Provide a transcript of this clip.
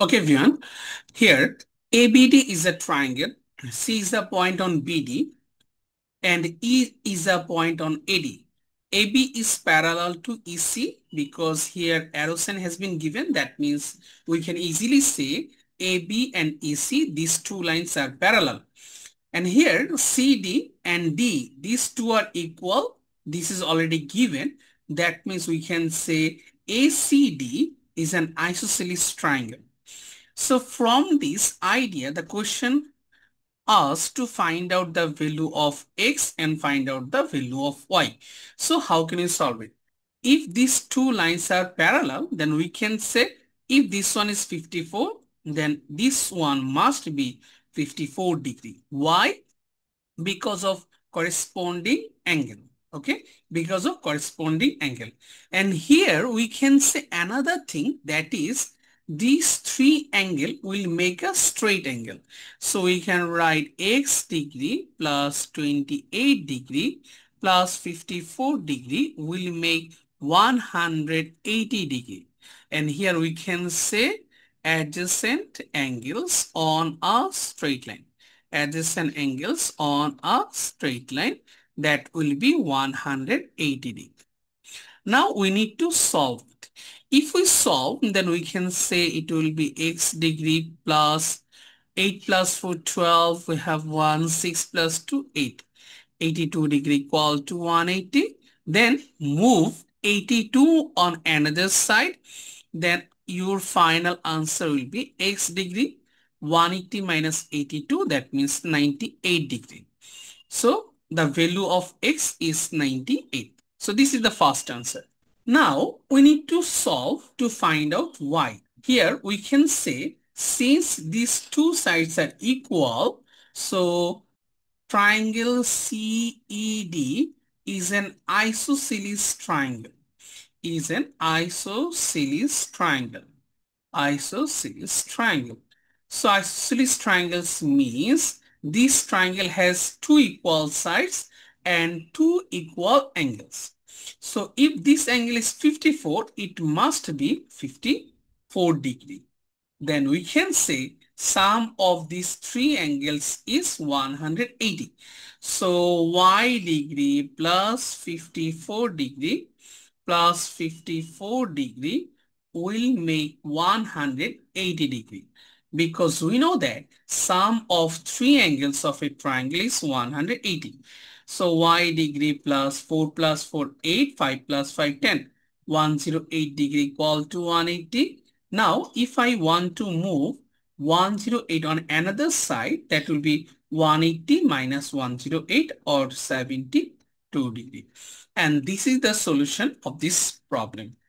Okay, everyone. Here, ABD is a triangle. C is a point on BD and E is a point on AD. AB is parallel to EC because here arrow sign has been given. That means we can easily say AB and EC, these two lines are parallel. And here CD and D, these two are equal. This is already given. That means we can say ACD is an isosceles triangle. So from this idea, the question asks to find out the value of x and find out the value of y. So how can we solve it? If these two lines are parallel, then we can say if this one is 54, then this one must be 54 degree. Why? Because of corresponding angle. Okay, because of corresponding angle. And here we can say another thing, that is these three angle will make a straight angle. So we can write x degree plus 28 degree plus 54 degree will make 180 degree. And here we can say adjacent angles on a straight line. Adjacent angles on a straight line, that will be 180 degree. Now we need to solve it. If we solve, then we can say it will be x degree plus 8 plus 4, 12. We have 1, 6 plus 2, 8. 82 degree equal to 180. Then move 82 on another side. Then your final answer will be x degree 180 minus 82. That means 98 degree. So the value of x is 98. So this is the first answer. Now we need to solve to find out y. Here we can say since these two sides are equal, so triangle CED is an isosceles triangle. Is an isosceles triangle. Isosceles triangle. So isosceles triangles means this triangle has two equal sides and two equal angles. So if this angle is 54, it must be 54 degree. Then we can say sum of these three angles is 180. So y degree plus 54 degree plus 54 degree will make 180 degree, because we know that sum of three angles of a triangle is 180. So y degree plus 4 plus 4, 8, 5 plus 5, 10. 108 degree equal to 180. Now, if I want to move 108 on another side, that will be 180 minus 108 or 72 degree. And this is the solution of this problem.